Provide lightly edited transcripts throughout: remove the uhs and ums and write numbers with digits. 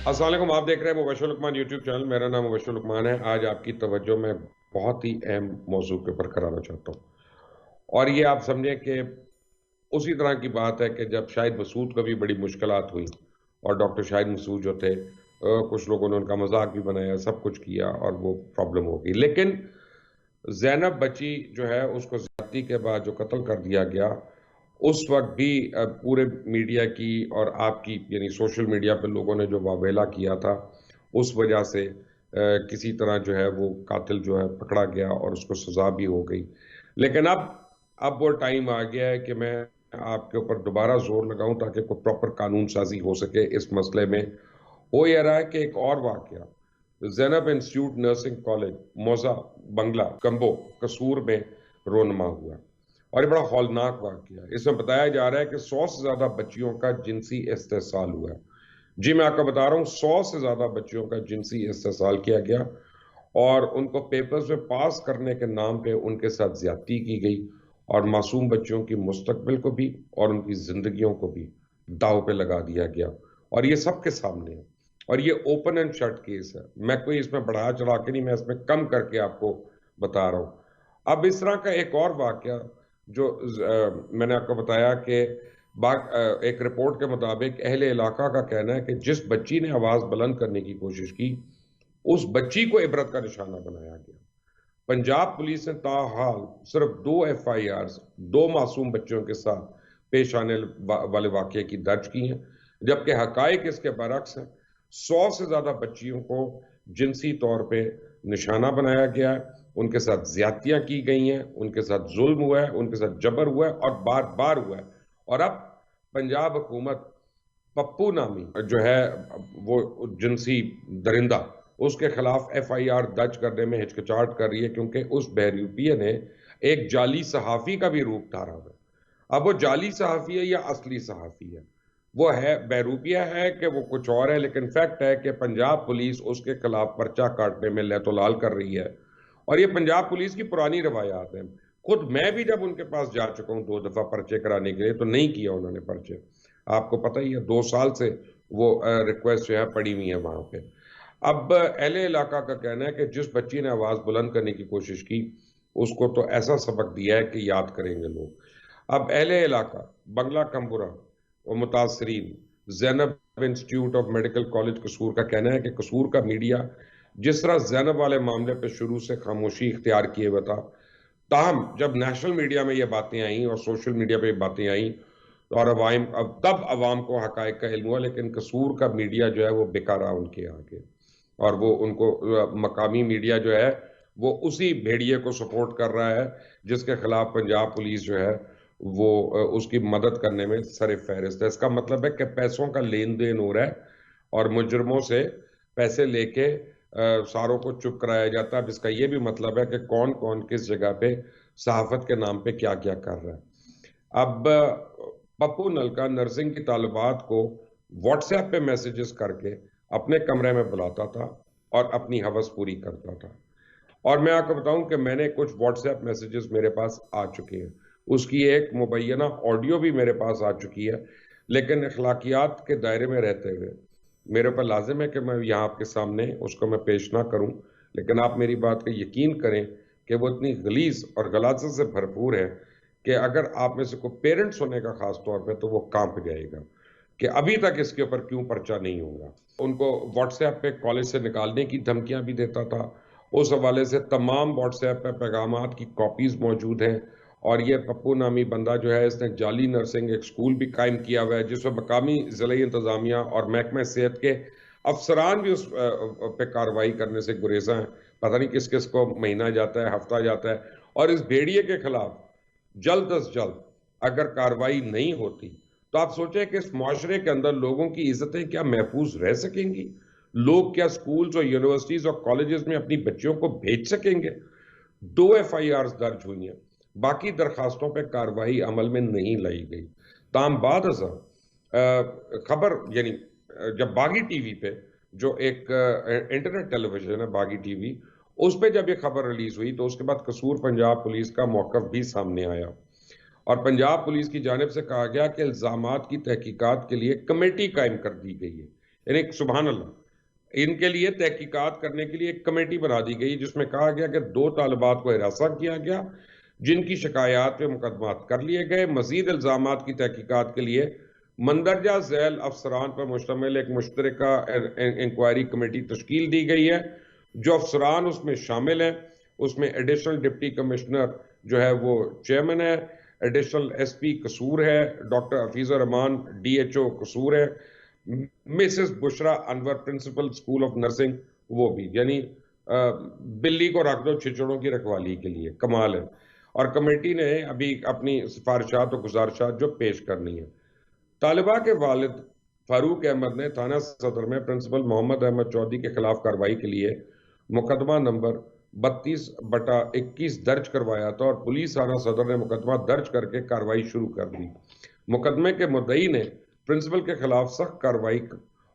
السلام علیکم، آپ دیکھ رہے ہیں مبشر لقمان یوٹیوب چینل. میرا نام مبشر لقمان ہے. آج آپ کی توجہ میں بہت ہی اہم موضوع کے اوپر کرانا چاہتا ہوں، اور یہ آپ سمجھیں کہ اسی طرح کی بات ہے کہ جب شاہد مسعود کو بھی بڑی مشکلات ہوئی اور ڈاکٹر شاہد مسعود جو تھے، کچھ لوگوں نے ان کا مذاق بھی بنایا، سب کچھ کیا اور وہ پرابلم ہو گئی. لیکن زینب بچی جو ہے اس کو زیادتی کے بعد جو قتل کر دیا گیا، اس وقت بھی پورے میڈیا کی اور آپ کی یعنی سوشل میڈیا پہ لوگوں نے جو واویلا کیا تھا، اس وجہ سے کسی طرح جو ہے وہ قاتل جو ہے پکڑا گیا اور اس کو سزا بھی ہو گئی. لیکن اب وہ ٹائم آ گیا ہے کہ میں آپ کے اوپر دوبارہ زور لگاؤں تاکہ کوئی پراپر قانون سازی ہو سکے اس مسئلے میں. ہو یہ رہا ہے کہ ایک اور واقعہ زینب انسٹیٹیوٹ نرسنگ کالج موزہ بنگلہ کمبو قصور میں رونما ہوا، اور یہ بڑا ہولناک واقعہ ہے. اس میں بتایا جا رہا ہے کہ 100 سے زیادہ بچیوں کا جنسی استحصال ہوا ہے. جی میں آپ کو بتا رہا ہوں، 100 سے زیادہ بچیوں کا جنسی استحصال کیا گیا اور ان کو پیپرز میں پاس کرنے کے نام پہ ان کے ساتھ زیادتی کی گئی، اور معصوم بچیوں کی مستقبل کو بھی اور ان کی زندگیوں کو بھی داؤ پہ لگا دیا گیا. اور یہ سب کے سامنے ہے، اور یہ اوپن اینڈ شٹ کیس ہے. میں کوئی اس میں بڑھا چڑھا کے نہیں، میں اس میں کم کر کے آپ کو بتا رہا ہوں. اب اس طرح کا ایک اور واقعہ جو میں نے آپ کو بتایا کہ ایک رپورٹ کے مطابق اہل علاقہ کا کہنا ہے کہ جس بچی نے آواز بلند کرنے کی کوشش کی، اس بچی کو عبرت کا نشانہ بنایا گیا. پنجاب پولیس نے تاحال صرف 2 ایف آئی آرز 2 معصوم بچوں کے ساتھ پیش آنے والے واقعے کی درج کی ہیں، جبکہ حقائق اس کے برعکس ہیں. 100 سے زیادہ بچیوں کو جنسی طور پہ نشانہ بنایا گیا ہے، ان کے ساتھ زیادتیاں کی گئی ہیں، ان کے ساتھ ظلم ہوا ہے، ان کے ساتھ جبر ہوا ہے اور بار بار ہوا ہے. اور اب پنجاب حکومت پپو نامی جو ہے وہ جنسی درندہ، اس کے خلاف ایف آئی آر درج کرنے میں ہچکچاہٹ کر رہی ہے، کیونکہ اس بہروپیے نے ایک جعلی صحافی کا بھی روپ دھارا ہوا ہے. اب وہ جعلی صحافی ہے یا اصلی صحافی ہے، وہ ہے بہروپیہ ہے کہ وہ کچھ اور ہے، لیکن فیکٹ ہے کہ پنجاب پولیس اس کے خلاف پرچہ کاٹنے میں لیت و لال کر رہی ہے. اور یہ پنجاب پولیس کی پرانی روایات ہیں. خود میں بھی جب ان کے پاس جا چکا ہوں 2 دفعہ پرچے کرانے کے لیے، تو نہیں کیا انہوں نے پرچے. آپ کو پتہ ہی ہے 2 سال سے وہ ریکویسٹ جو ہے پڑی ہوئی ہے وہاں پہ. اب اہل علاقہ کا کہنا ہے کہ جس بچی نے آواز بلند کرنے کی کوشش کی، اس کو تو ایسا سبق دیا ہے کہ یاد کریں گے لوگ. اب اہل علاقہ بنگلہ کمبورہ اور متاثرین زینب انسٹیٹیوٹ آف میڈیکل کالج قصور کا کہنا ہے کہ قصور کا میڈیا جس طرح زینب والے معاملے پہ شروع سے خاموشی اختیار کیے ہوا تھا، تاہم جب نیشنل میڈیا میں یہ باتیں آئیں اور سوشل میڈیا پہ یہ باتیں آئیں اور تب عوام کو حقائق کا علم ہوا، لیکن قصور کا میڈیا جو ہے وہ بکا رہا ان کے آگے. اور وہ ان کو مقامی میڈیا جو ہے وہ اسی بھیڑیے کو سپورٹ کر رہا ہے جس کے خلاف پنجاب پولیس جو ہے وہ اس کی مدد کرنے میں سر فہرست ہے. اس کا مطلب ہے کہ پیسوں کا لین دین ہو رہا ہے اور مجرموں سے پیسے لے کے ساروں کو چپ کرایا جاتا ہے. اب اس کا یہ بھی مطلب ہے کہ کون کون کس جگہ پہ صحافت کے نام پہ کیا کیا کر رہا ہے. اب پپو نلکا نرسنگ کی طالبات کو واٹس ایپ پہ میسیجز کر کے اپنے کمرے میں بلاتا تھا اور اپنی ہوس پوری کرتا تھا. اور میں آپ کو بتاؤں کہ میں نے کچھ واٹس ایپ میسیجز میرے پاس آ چکے ہیں، اس کی ایک مبینہ آڈیو بھی میرے پاس آ چکی ہے، لیکن اخلاقیات کے دائرے میں رہتے ہوئے میرے اوپر لازم ہے کہ میں یہاں آپ کے سامنے اس کو میں پیش نہ کروں. لیکن آپ میری بات کا یقین کریں کہ وہ اتنی غلیظ اور غلاظت سے بھرپور ہے کہ اگر آپ میں سے کوئی پیرنٹس ہونے کا خاص طور پہ تو وہ کانپ جائے گا کہ ابھی تک اس کے اوپر کیوں پرچہ نہیں ہوگا. ان کو واٹس ایپ پہ کالج سے نکالنے کی دھمکیاں بھی دیتا تھا. اس حوالے سے تمام واٹس ایپ پہ پیغامات کی کاپیز موجود ہیں. اور یہ پپو نامی بندہ جو ہے، اس نے جعلی نرسنگ ایک سکول بھی قائم کیا ہوا ہے جس میں مقامی ضلعی انتظامیہ اور محکمہ صحت کے افسران بھی اس پہ کارروائی کرنے سے گریزاں ہیں. پتہ نہیں کس کس کو مہینہ جاتا ہے، ہفتہ جاتا ہے. اور اس بھیڑیے کے خلاف جلد از جلد اگر کارروائی نہیں ہوتی تو آپ سوچیں کہ اس معاشرے کے اندر لوگوں کی عزتیں کیا محفوظ رہ سکیں گی؟ لوگ کیا سکولز اور یونیورسٹیز اور کالجز میں اپنی بچیوں کو بھیج سکیں گے؟ 2 ایف آئی آرز درج ہوئی ہیں، باقی درخواستوں پہ کارروائی عمل میں نہیں لائی گئی. تاہم بعد ازاں خبر یعنی جب باغی ٹی وی پہ جو ایک انٹرنیٹ ٹیلی ویژن ہے باغی ٹی وی، اس پہ جب یہ خبر ریلیز ہوئی تو اس کے بعد قصور پنجاب پولیس کا موقف بھی سامنے آیا اور پنجاب پولیس کی جانب سے کہا گیا کہ الزامات کی تحقیقات کے لیے کمیٹی قائم کر دی گئی ہے. یعنی سبحان اللہ، ان کے لیے تحقیقات کرنے کے لیے ایک کمیٹی بنا دی گئی جس میں کہا گیا کہ 2 طالبات کو ہراساں کیا گیا جن کی شکایات پہ مقدمات کر لیے گئے. مزید الزامات کی تحقیقات کے لیے مندرجہ ذیل افسران پر مشتمل ایک مشترکہ انکوائری کمیٹی تشکیل دی گئی ہے. جو افسران اس میں شامل ہیں اس میں ایڈیشنل ڈپٹی کمشنر جو ہے وہ چیئرمین ہے، ایڈیشنل ایس پی قصور ہے، doctor Hafeez ur-Rahman D H O Kasur ہے، Mrs Bushra Anwar principal school of nursing وہ بھی. یعنی بلی کو رکھ دو چھچڑوں کی رکھوالی کے لیے. کمال ہے. اور کمیٹی نے ابھی اپنی سفارشات و گزارشات جو پیش کرنی ہے. طالبہ کے والد فاروق احمد نے تھانہ صدر میں پرنسپل محمد احمد چودھری کے خلاف کارروائی کے لیے مقدمہ نمبر 32/21 درج کروایا تھا اور پولیس تھانہ صدر نے مقدمہ درج کر کے کارروائی شروع کر دی. مقدمے کے مدعی نے پرنسپل کے خلاف سخت کارروائی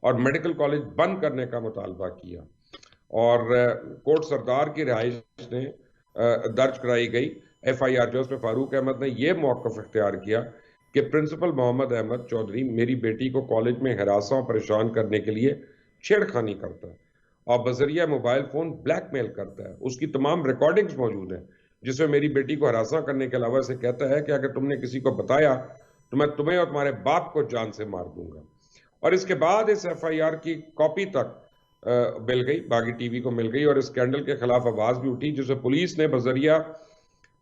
اور میڈیکل کالج بند کرنے کا مطالبہ کیا اور کوٹ سردار کی رہائش نے درج کرائی گئی FIR جو اس میں فاروق احمد نے یہ موقف اختیار کیا کہ پرنسپل محمد احمد چودھری میری بیٹی کو کالج میں ہراساں اور پریشان کرنے کے لیے چھیڑخانی کرتا ہے اور بذریعہ موبائل فون بلیک میل کرتا ہے. اس کی تمام ریکارڈنگز موجود ہیں جس میں میری بیٹی کو ہراساں کرنے کے علاوہ سے کہتا ہے کہ اگر تم نے کسی کو بتایا تو میں تمہیں اور تمہارے باپ کو جان سے مار دوں گا. اور اس کے بعد اس FIR کی کاپی تک مل گئی، باغی ٹی وی کو مل گئی اور اس اسکینڈل کے خلاف آواز بھی اٹھی جسے پولیس نے بذریعہ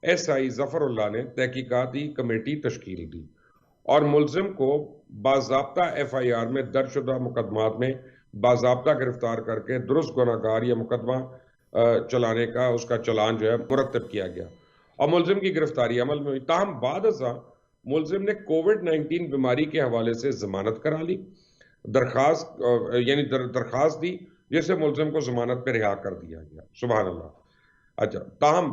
SI ظفر اللہ نے تحقیقاتی کمیٹی تشکیل دی اور ملزم کو باضابطہ FIR میں درج شدہ مقدمات میں باضابطہ گرفتار کر کے درست گناہگار یا مقدمہ چلانے کا اس کا چلان جو ہے مرتب کیا گیا اور ملزم کی گرفتاری عمل میں ہوئی. تاہم بعد ازاں ملزم نے کووڈ-19 بیماری کے حوالے سے ضمانت کرا لی، درخواست دی جس سے ملزم کو ضمانت پہ رہا کر دیا گیا. سبحان اللہ. اچھا، تاہم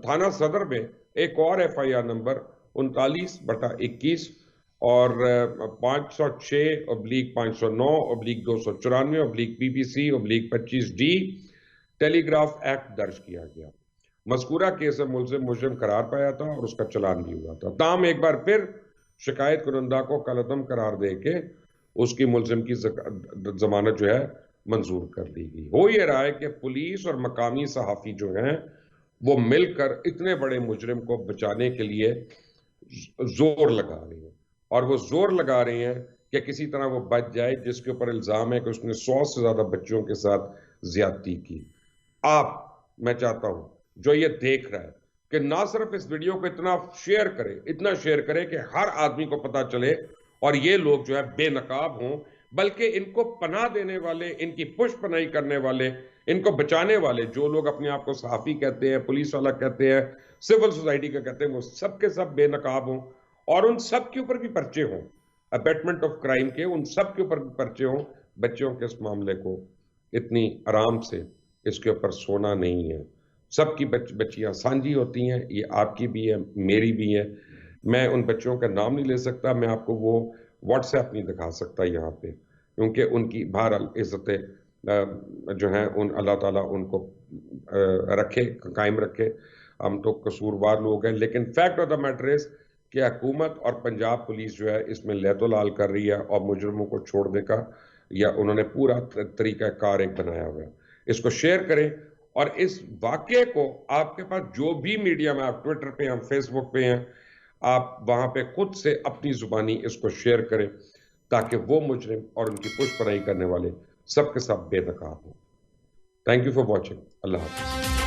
تھانہ صدر میں ایک اور FIR نمبر 39/21 اور 506/509/294/PPC/25D ٹیلی گراف ایکٹ درج کیا گیا. مذکورہ کیس ملزم مجرم قرار پایا تھا اور اس کا چلان بھی ہوا تھا. تاہم ایک بار پھر شکایت کنندہ کو کالعدم قرار دے کے اس کی ملزم کی ضمانت جو ہے منظور کر دی گئی. ہو یہ رہا ہے کہ پولیس اور مقامی صحافی جو ہیں وہ مل کر اتنے بڑے مجرم کو بچانے کے لیے زور لگا رہے ہیں اور وہ زور لگا رہے ہیں کہ کسی طرح وہ بچ جائے جس کے اوپر الزام ہے کہ اس نے 100 سے زیادہ بچوں کے ساتھ زیادتی کی. میں چاہتا ہوں جو یہ دیکھ رہا ہے کہ نہ صرف اس ویڈیو کو اتنا شیئر کرے کہ ہر آدمی کو پتا چلے اور یہ لوگ جو ہے بے نقاب ہوں، بلکہ ان کو پناہ دینے والے، ان کی پشت پناہی کرنے والے، ان کو بچانے والے جو لوگ اپنے آپ کو صحافی کہتے ہیں، پولیس والا کہتے ہیں، سول سوسائٹی کا کہتے ہیں، وہ سب کے سب بے نقاب ہوں اور ان سب کے اوپر بھی پرچے ہوں، ابیٹمنٹ آف کرائم کے، ان سب کے اوپر بھی پرچے ہوں. بچوں کے اس معاملے کو اتنی آرام سے اس کے اوپر سونا نہیں ہے. سب کی بچیاں سانجھی ہوتی ہیں، یہ آپ کی بھی ہے، میری بھی ہے. میں ان بچوں کا نام نہیں لے سکتا، میں آپ کو وہ واٹس ایپ نہیں دکھا سکتا یہاں پہ، کیونکہ ان کی بہرحال عزتیں جو ہیں اللہ تعالیٰ ان کو رکھے، قائم رکھے. ہم تو قصوروار لوگ ہیں، لیکن fact of the matter is کہ حکومت اور پنجاب پولیس جو ہے اس میں لیت و لال کر رہی ہے اور مجرموں کو چھوڑنے کا یا انہوں نے پورا طریقہ کار ایک بنایا ہوا ہے. اس کو شیئر کریں اور اس واقعے کو آپ کے پاس جو بھی میڈیا میں، آپ ٹویٹر پہ ہیں، فیس بک پہ ہیں، آپ وہاں پہ خود سے اپنی زبانی اس کو شیئر کریں تاکہ وہ مجرم اور ان کی پشت پناہی کرنے والے سب کے سب بے نقاب ہوں. Thank you for watching. اللہ حافظ.